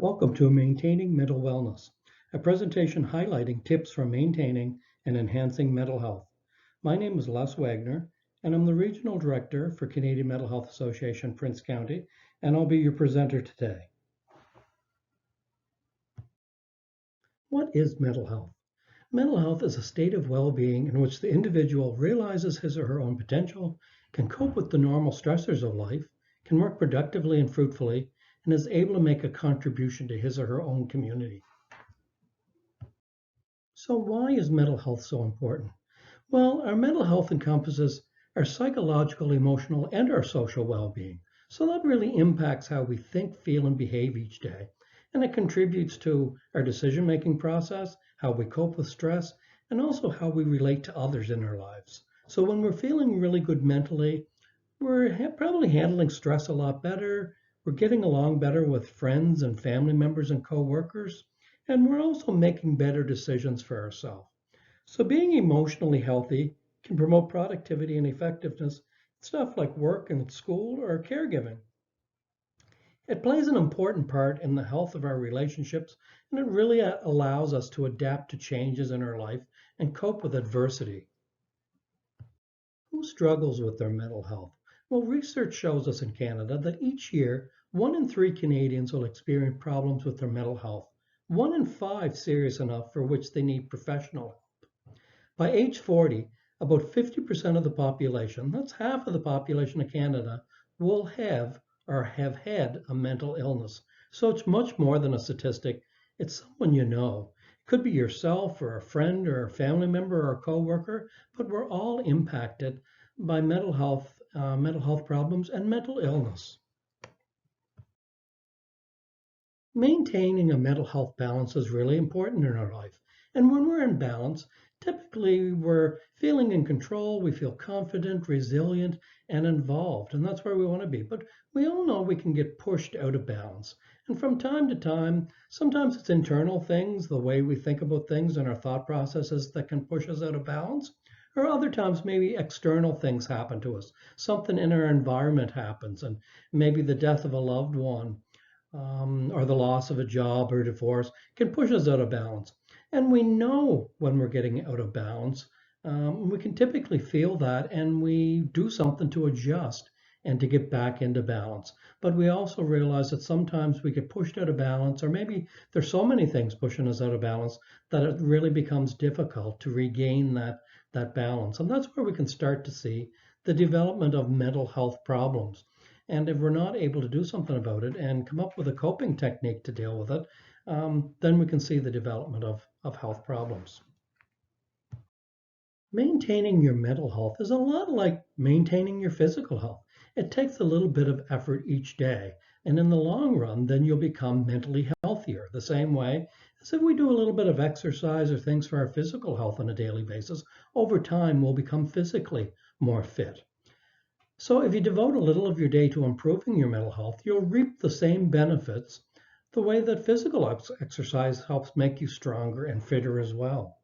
Welcome to Maintaining Mental Wellness, a presentation highlighting tips for maintaining and enhancing mental health. My name is Les Wagner, and I'm the Regional Director for Canadian Mental Health Association, Prince County, and I'll be your presenter today. What is mental health? Mental health is a state of well-being in which the individual realizes his or her own potential, can cope with the normal stressors of life, can work productively and fruitfully, and is able to make a contribution to his or her own community. So why is mental health so important? Well, our mental health encompasses our psychological, emotional, and our social well-being. So that really impacts how we think, feel, and behave each day. And it contributes to our decision-making process, how we cope with stress, and also how we relate to others in our lives. So when we're feeling really good mentally, we're probably handling stress a lot better. We're getting along better with friends and family members and coworkers, and we're also making better decisions for ourselves. So being emotionally healthy can promote productivity and effectiveness, stuff like work and school or caregiving. It plays an important part in the health of our relationships, and it really allows us to adapt to changes in our life and cope with adversity. Who struggles with their mental health? Well, research shows us in Canada that each year, 1 in 3 Canadians will experience problems with their mental health, 1 in 5 serious enough for which they need professional help. By age 40, about 50% of the population, that's half of the population of Canada, will have or have had a mental illness. So it's much more than a statistic. It's someone you know. It could be yourself or a friend or a family member or a coworker, but we're all impacted by mental health problems and mental illness. Maintaining a mental health balance is really important in our life. And when we're in balance, typically we're feeling in control, we feel confident, resilient, and involved. And that's where we want to be. But we all know we can get pushed out of balance. And from time to time, sometimes it's internal things, the way we think about things and our thought processes that can push us out of balance. Or other times, maybe external things happen to us. Something in our environment happens, and maybe the death of a loved one or the loss of a job or divorce can push us out of balance. And we know when we're getting out of balance. We can typically feel that and we do something to adjust and to get back into balance. But we also realize that sometimes we get pushed out of balance, or maybe there's so many things pushing us out of balance that it really becomes difficult to regain that balance. And that's where we can start to see the development of mental health problems. And if we're not able to do something about it and come up with a coping technique to deal with it, then we can see the development of health problems. Maintaining your mental health is a lot like maintaining your physical health. It takes a little bit of effort each day. And in the long run, then you'll become mentally healthier. The same way as if we do a little bit of exercise or things for our physical health on a daily basis, over time we'll become physically more fit. So if you devote a little of your day to improving your mental health, you'll reap the same benefits the way that physical exercise helps make you stronger and fitter as well.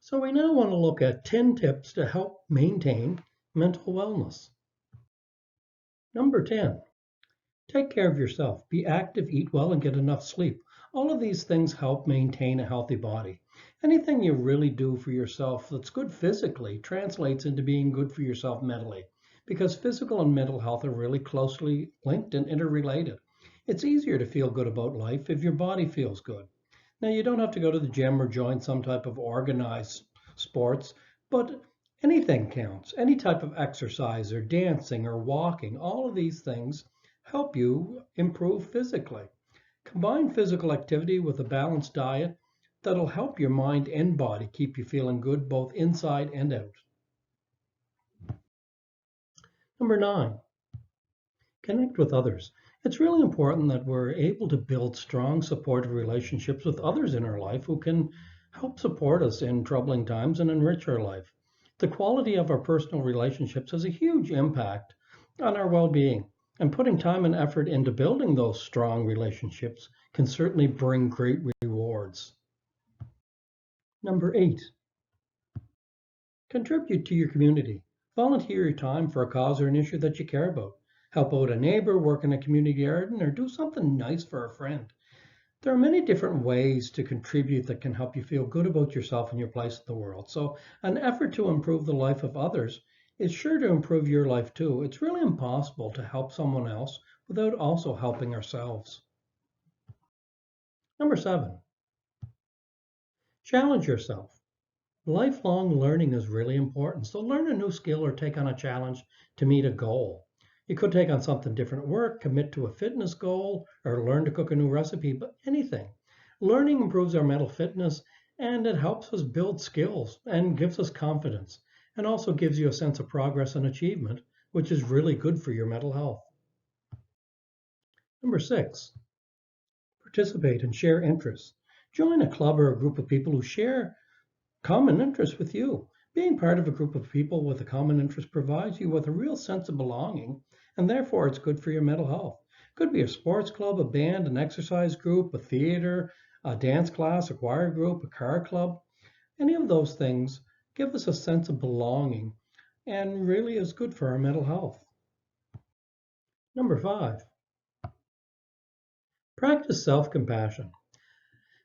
So we now want to look at 10 tips to help maintain mental wellness. Number 10, take care of yourself. Be active, eat well, and get enough sleep. All of these things help maintain a healthy body. Anything you really do for yourself that's good physically translates into being good for yourself mentally, because physical and mental health are really closely linked and interrelated. It's easier to feel good about life if your body feels good. Now, you don't have to go to the gym or join some type of organized sports, but anything counts. Any type of exercise or dancing or walking, all of these things help you improve physically. Combine physical activity with a balanced diet that'll help your mind and body keep you feeling good both inside and out. Number 9, connect with others. It's really important that we're able to build strong, supportive relationships with others in our life who can help support us in troubling times and enrich our life. The quality of our personal relationships has a huge impact on our well-being, and putting time and effort into building those strong relationships can certainly bring great rewards. Number 8, contribute to your community. Volunteer your time for a cause or an issue that you care about. help out a neighbor, work in a community garden, or do something nice for a friend. There are many different ways to contribute that can help you feel good about yourself and your place in the world. So, an effort to improve the life of others is sure to improve your life too. It's really impossible to help someone else without also helping ourselves. Number 7, challenge yourself. Lifelong learning is really important. So, learn a new skill or take on a challenge to meet a goal. You could take on something different at work, commit to a fitness goal, or learn to cook a new recipe, but anything. Learning improves our mental fitness and it helps us build skills and gives us confidence and also gives you a sense of progress and achievement, which is really good for your mental health. Number 6, participate and share interests. Join a club or a group of people who share common interests with you. Being part of a group of people with a common interest provides you with a real sense of belonging, and therefore it's good for your mental health. It could be a sports club, a band, an exercise group, a theater, a dance class, a choir group, a car club. Any of those things give us a sense of belonging and really is good for our mental health. Number 5, practice self-compassion.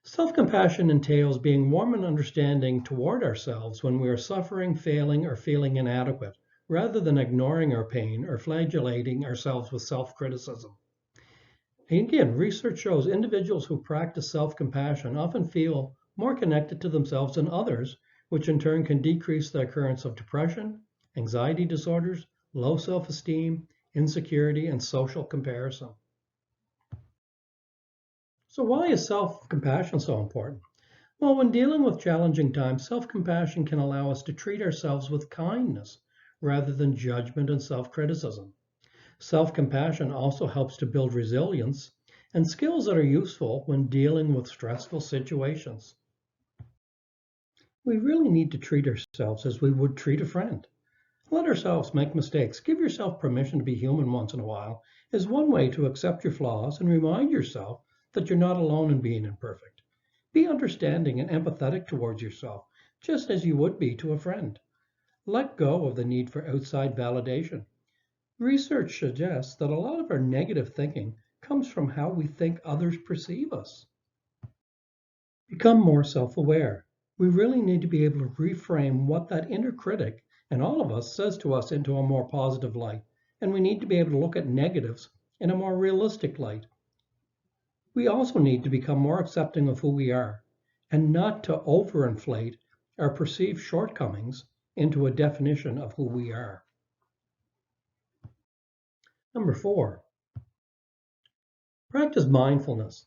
Self-compassion entails being warm and understanding toward ourselves when we are suffering, failing, or feeling inadequate, rather than ignoring our pain or flagellating ourselves with self-criticism. Again, research shows individuals who practice self-compassion often feel more connected to themselves than others, which in turn can decrease the occurrence of depression, anxiety disorders, low self-esteem, insecurity, and social comparison. So why is self-compassion so important? Well, when dealing with challenging times, self-compassion can allow us to treat ourselves with kindness rather than judgment and self-criticism. Self-compassion also helps to build resilience and skills that are useful when dealing with stressful situations. We really need to treat ourselves as we would treat a friend. Let ourselves make mistakes. Give yourself permission to be human once in a while is one way to accept your flaws and remind yourself that you're not alone in being imperfect. Be understanding and empathetic towards yourself, just as you would be to a friend. Let go of the need for outside validation. Research suggests that a lot of our negative thinking comes from how we think others perceive us. Become more self-aware. We really need to be able to reframe what that inner critic and all of us says to us into a more positive light. And we need to be able to look at negatives in a more realistic light. We also need to become more accepting of who we are and not to overinflate our perceived shortcomings into a definition of who we are. Number 4, practice mindfulness.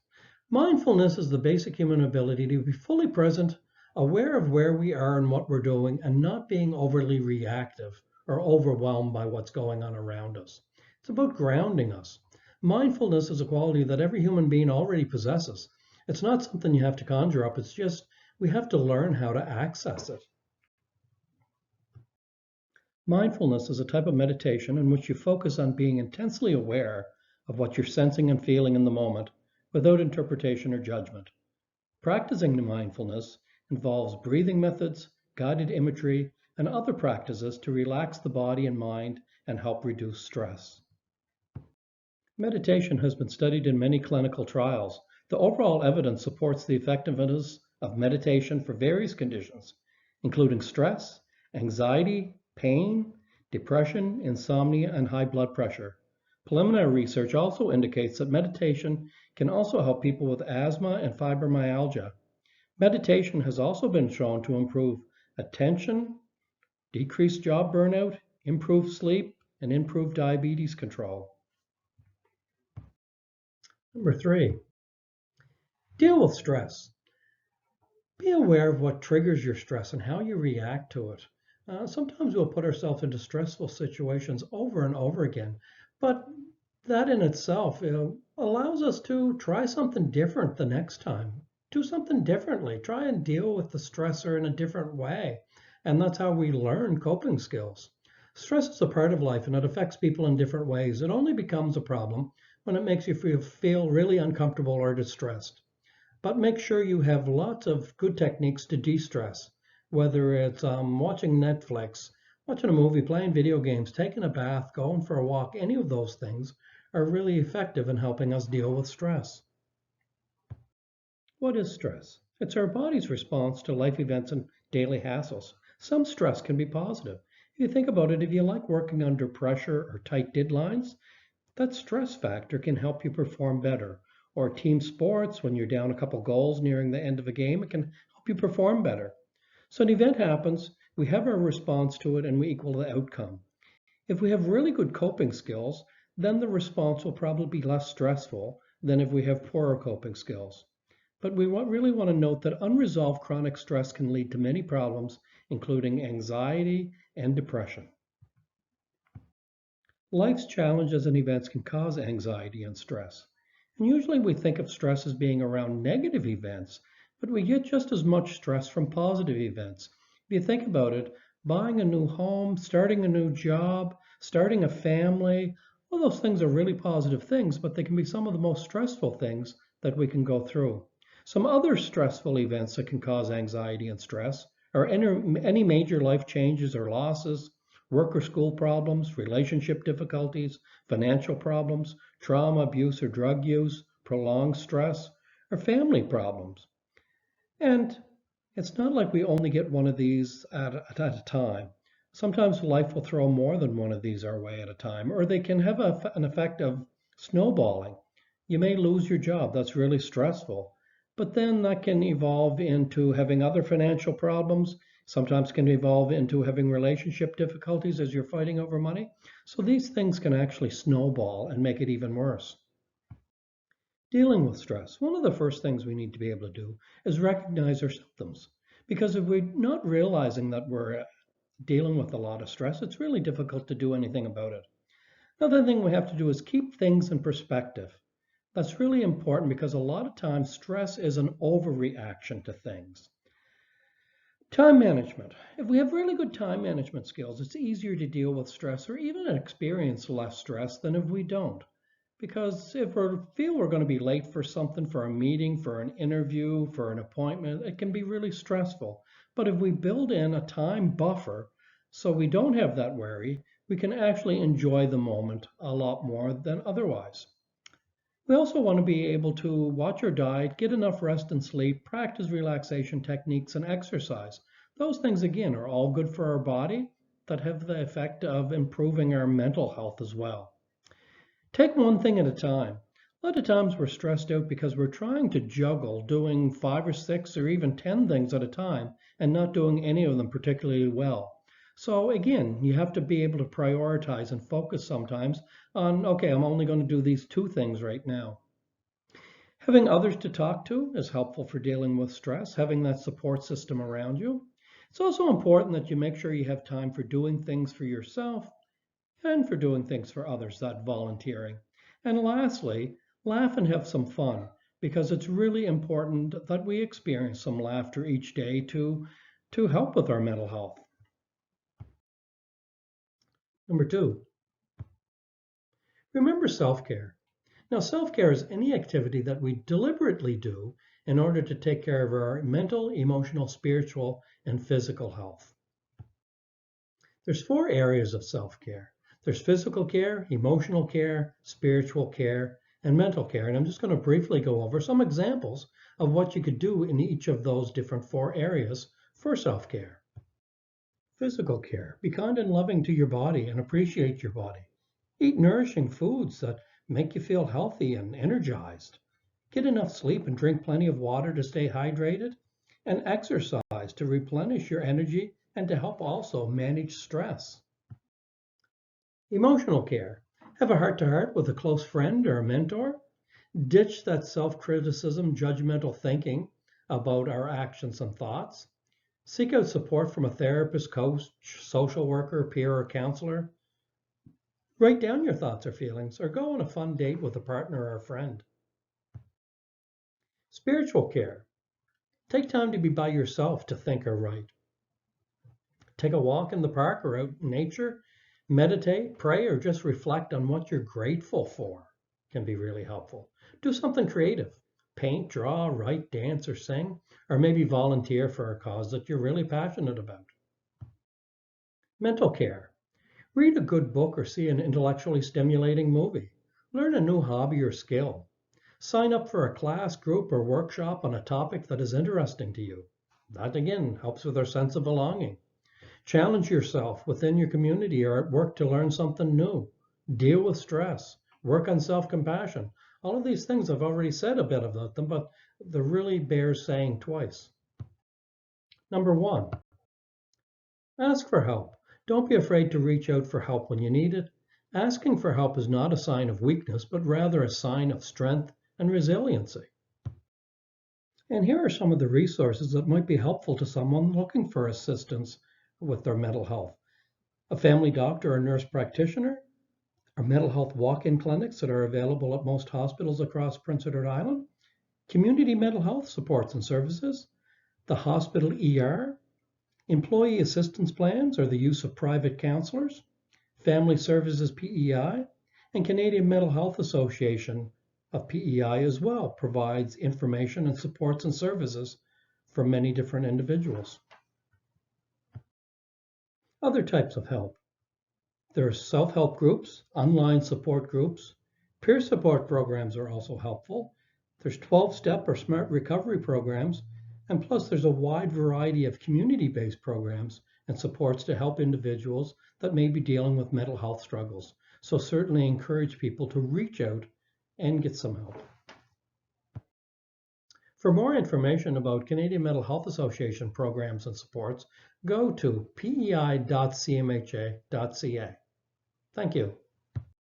Mindfulness is the basic human ability to be fully present, aware of where we are and what we're doing, and not being overly reactive or overwhelmed by what's going on around us. It's about grounding us. Mindfulness is a quality that every human being already possesses. It's not something you have to conjure up, it's just we have to learn how to access it. Mindfulness is a type of meditation in which you focus on being intensely aware of what you're sensing and feeling in the moment without interpretation or judgment. Practicing the mindfulness involves breathing methods, guided imagery, and other practices to relax the body and mind and help reduce stress. Meditation has been studied in many clinical trials. The overall evidence supports the effectiveness of meditation for various conditions, including stress, anxiety, pain, depression, insomnia, and high blood pressure. Preliminary research also indicates that meditation can also help people with asthma and fibromyalgia. Meditation has also been shown to improve attention, decrease job burnout, improve sleep, and improve diabetes control. Number 3, deal with stress. Be aware of what triggers your stress and how you react to it. Sometimes we'll put ourselves into stressful situations over and over again, but that in itself allows us to try something different the next time. Do something differently. Try and deal with the stressor in a different way. And that's how we learn coping skills. Stress is a part of life and it affects people in different ways. It only becomes a problem when it makes you feel really uncomfortable or distressed. But make sure you have lots of good techniques to de-stress, whether it's watching Netflix, Watching a movie, playing video games, taking a bath, going for a walk, any of those things are really effective in helping us deal with stress. What is stress? It's our body's response to life events and daily hassles. Some stress can be positive. If you think about it, if you like working under pressure or tight deadlines, that stress factor can help you perform better. Or team sports, when you're down a couple goals nearing the end of a game, it can help you perform better. So an event happens, we have our response to it, and we equal the outcome. If we have really good coping skills, then the response will probably be less stressful than if we have poorer coping skills. But we really want to note that unresolved chronic stress can lead to many problems, including anxiety and depression. Life's challenges and events can cause anxiety and stress. And usually we think of stress as being around negative events, but we get just as much stress from positive events. If you think about it, buying a new home, starting a new job, starting a family, all those things are really positive things, but they can be some of the most stressful things that we can go through. Some other stressful events that can cause anxiety and stress are any major life changes or losses, work or school problems, relationship difficulties, financial problems, trauma, abuse or drug use, prolonged stress, or family problems. And it's not like we only get one of these at a time. Sometimes life will throw more than one of these our way at a time, or they can have an effect of snowballing. You may lose your job. That's really stressful. But then that can evolve into having other financial problems. Sometimes can evolve into having relationship difficulties as you're fighting over money. So these things can actually snowball and make it even worse. Dealing with stress, one of the first things we need to be able to do is recognize our symptoms. Because if we're not realizing that we're dealing with a lot of stress, it's really difficult to do anything about it. Another thing we have to do is keep things in perspective. That's really important because a lot of times stress is an overreaction to things. Time management. If we have really good time management skills, it's easier to deal with stress or even experience less stress than if we don't. Because if we feel we're going to be late for something, for a meeting, for an interview, for an appointment, it can be really stressful. But if we build in a time buffer so we don't have that worry, we can actually enjoy the moment a lot more than otherwise. We also want to be able to watch our diet, get enough rest and sleep, practice relaxation techniques, and exercise. Those things, again, are all good for our body that have the effect of improving our mental health as well. Take one thing at a time. A lot of times we're stressed out because we're trying to juggle doing 5 or 6 or even 10 things at a time and not doing any of them particularly well. So again, you have to be able to prioritize and focus sometimes on, okay, I'm only going to do these 2 things right now. Having others to talk to is helpful for dealing with stress, having that support system around you. It's also important that you make sure you have time for doing things for yourself and for doing things for others, that volunteering. And lastly, laugh and have some fun because it's really important that we experience some laughter each day to help with our mental health. Number 2, remember self-care. Now, self-care is any activity that we deliberately do in order to take care of our mental, emotional, spiritual, and physical health. There's 4 areas of self-care. There's physical care, emotional care, spiritual care, and mental care. And I'm just going to briefly go over some examples of what you could do in each of those different 4 areas for self-care. Physical care. Be kind and loving to your body and appreciate your body. Eat nourishing foods that make you feel healthy and energized. Get enough sleep and drink plenty of water to stay hydrated. And exercise to replenish your energy and to help also manage stress. Emotional care. Have a heart-to-heart with a close friend or a mentor. Ditch that self-criticism, judgmental thinking about our actions and thoughts. Seek out support from a therapist, coach, social worker, peer, or counselor. Write down your thoughts or feelings, or go on a fun date with a partner or a friend. Spiritual care. Take time to be by yourself to think or write. Take a walk in the park or out in nature. Meditate, pray, or just reflect on what you're grateful for can be really helpful. Do something creative. Paint, draw, write, dance, or sing, or maybe volunteer for a cause that you're really passionate about. Mental care. Read a good book or see an intellectually stimulating movie. Learn a new hobby or skill. Sign up for a class, group, or workshop on a topic that is interesting to you. That again helps with our sense of belonging. Challenge yourself within your community or at work to learn something new. Deal with stress. Work on self-compassion. All of these things I've already said a bit about them, but they really bears saying twice. Number one, ask for help. Don't be afraid to reach out for help when you need it. Asking for help is not a sign of weakness, but rather a sign of strength and resiliency. And here are some of the resources that might be helpful to someone looking for assistance with their mental health. A family doctor or nurse practitioner, or mental health walk-in clinics that are available at most hospitals across Prince Edward Island, community mental health supports and services, the hospital ER, employee assistance plans or the use of private counselors, Family Services PEI, and Canadian Mental Health Association of PEI as well provides information and supports and services for many different individuals. Other types of help. There are self-help groups, online support groups. Peer support programs are also helpful. There's 12-step or SMART recovery programs, and plus there's a wide variety of community-based programs and supports to help individuals that may be dealing with mental health struggles. So certainly encourage people to reach out and get some help. For more information about Canadian Mental Health Association programs and supports, go to pei.cmha.ca. Thank you.